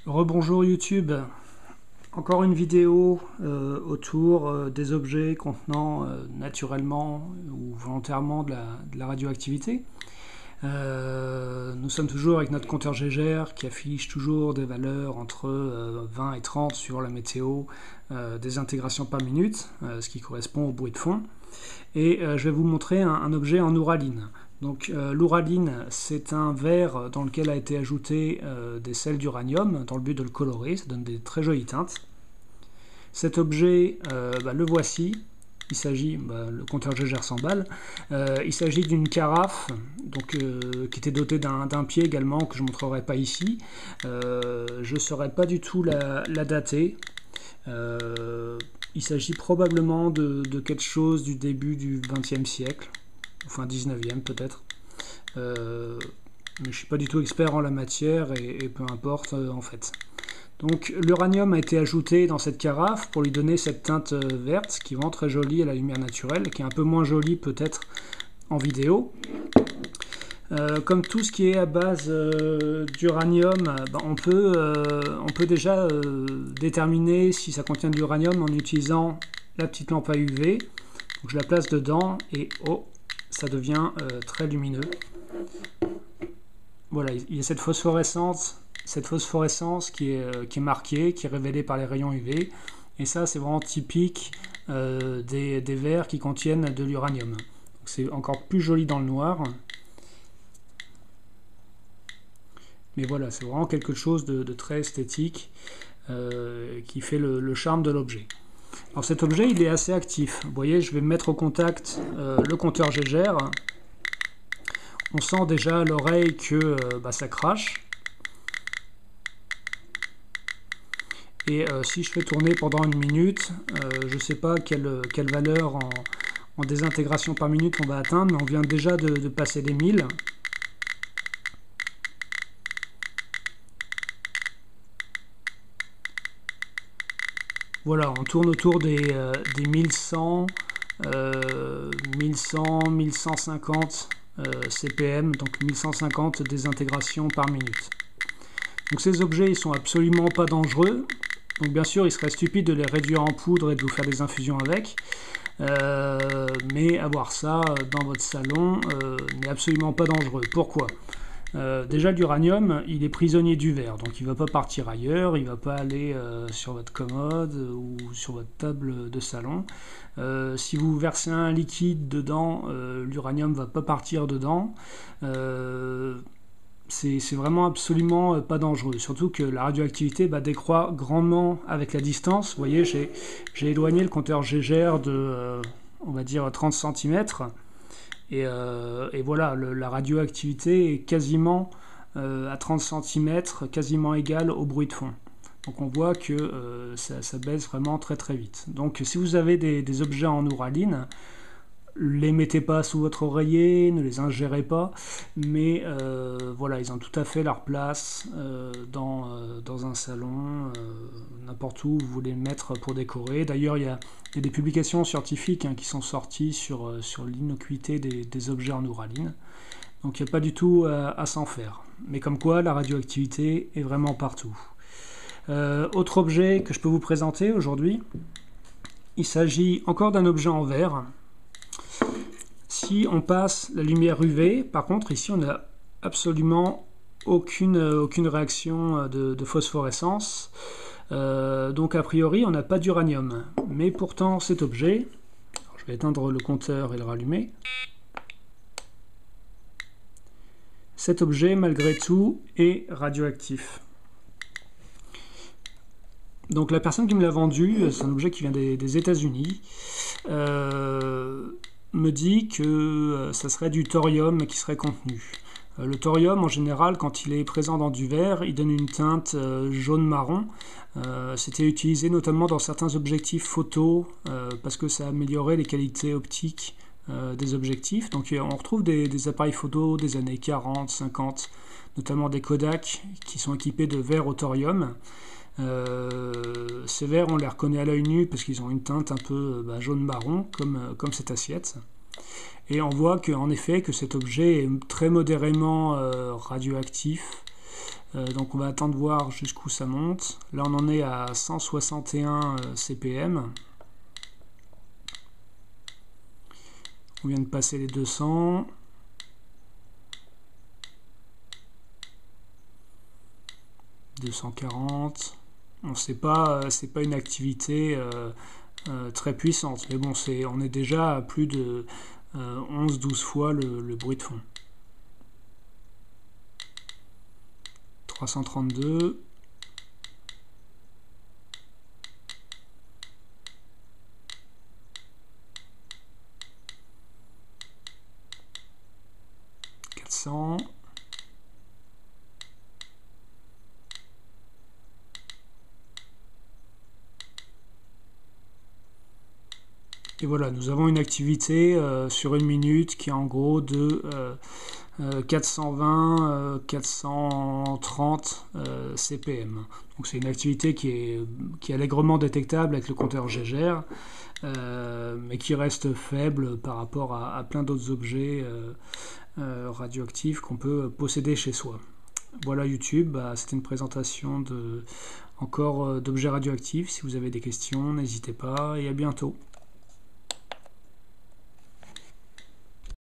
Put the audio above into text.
Rebonjour YouTube, encore une vidéo autour des objets contenant naturellement ou volontairement de la radioactivité. Nous sommes toujours avec notre compteur Gégère qui affiche toujours des valeurs entre 20 et 30 sur la météo des intégrations par minute, ce qui correspond au bruit de fond. Et je vais vous montrer un objet en ouraline. Donc l'ouraline, c'est un verre dans lequel a été ajouté des sels d'uranium dans le but de le colorer, ça donne des très jolies teintes. Cet objet, le voici. Il s'agit, le compteur Gégère s'emballe, il s'agit d'une carafe qui était dotée d'un pied également, que je ne montrerai pas ici. Je ne saurais pas du tout la dater. Il s'agit probablement de quelque chose du début du XXe siècle, enfin 19e peut-être. Mais je ne suis pas du tout expert en la matière et peu importe en fait. Donc l'uranium a été ajouté dans cette carafe pour lui donner cette teinte verte qui rend très jolie à la lumière naturelle, qui est un peu moins jolie peut-être en vidéo. Comme tout ce qui est à base d'uranium, on peut déjà déterminer si ça contient de l'uranium en utilisant la petite lampe à UV. Donc je la place dedans et ça devient très lumineux. Voilà, il y a cette phosphorescence qui est marquée, qui est révélée par les rayons UV. Et ça, c'est vraiment typique des verres qui contiennent de l'uranium. C'est encore plus joli dans le noir. Mais voilà, c'est vraiment quelque chose de très esthétique qui fait le charme de l'objet. Alors cet objet, il est assez actif. Vous voyez, je vais mettre au contact le compteur Gégère. On sent déjà à l'oreille que ça crache. Et si je fais tourner pendant une minute, je ne sais pas quelle valeur en désintégration par minute on va atteindre, mais on vient déjà de passer les 1000. Voilà, on tourne autour des 1100, 1100, 1150 CPM, donc 1150 désintégrations par minute. Donc ces objets, ils sont absolument pas dangereux. Donc bien sûr, il serait stupide de les réduire en poudre et de vous faire des infusions avec. Mais avoir ça dans votre salon n'est absolument pas dangereux. Pourquoi ? Déjà l'uranium, il est prisonnier du verre, donc il ne va pas partir ailleurs, il ne va pas aller sur votre commode ou sur votre table de salon. Si vous versez un liquide dedans, l'uranium ne va pas partir dedans. C'est vraiment absolument pas dangereux, surtout que la radioactivité décroît grandement avec la distance. Vous voyez, j'ai éloigné le compteur Gégère de, on va dire, 30 cm. Et voilà, la radioactivité est quasiment à 30 cm, quasiment égale au bruit de fond. Donc on voit que ça baisse vraiment très très vite. Donc si vous avez des objets en ouraline, les mettez pas sous votre oreiller, ne les ingérez pas, mais voilà, ils ont tout à fait leur place dans un salon, n'importe où vous voulez le mettre pour décorer. D'ailleurs, il y a des publications scientifiques qui sont sorties sur l'innocuité des objets en ouraline, donc il n'y a pas du tout à s'en faire. Mais comme quoi, la radioactivité est vraiment partout. Autre objet que je peux vous présenter aujourd'hui, il s'agit encore d'un objet en verre. Si on passe la lumière UV, par contre, ici, on n'a absolument aucune réaction de phosphorescence. Donc, a priori, on n'a pas d'uranium. Mais pourtant, cet objet, je vais éteindre le compteur et le rallumer. Cet objet, malgré tout, est radioactif. Donc, la personne qui me l'a vendu, c'est un objet qui vient des États-Unis. Me dit que ça serait du thorium qui serait contenu. Le thorium, en général, quand il est présent dans du verre, il donne une teinte jaune-marron. C'était utilisé notamment dans certains objectifs photo parce que ça améliorait les qualités optiques des objectifs. Donc on retrouve des appareils photo des années 40, 50, notamment des Kodak qui sont équipés de verre au thorium. Ces verres, on les reconnaît à l'œil nu parce qu'ils ont une teinte un peu jaune-marron comme cette assiette. Et on voit qu'en effet que cet objet est très modérément radioactif. Donc on va attendre voir jusqu'où ça monte. Là on en est à 161 CPM. On vient de passer les 200. « 240. Bon, c'est pas une activité très puissante, mais bon, on est déjà à plus de 11-12 fois le bruit de fond. 332. Et voilà, nous avons une activité sur une minute qui est en gros de 420-430 CPM. Donc c'est une activité qui est allègrement détectable avec le compteur Geiger, mais qui reste faible par rapport à plein d'autres objets radioactifs qu'on peut posséder chez soi. Voilà YouTube, c'était une présentation encore d'objets radioactifs. Si vous avez des questions, n'hésitez pas et à bientôt.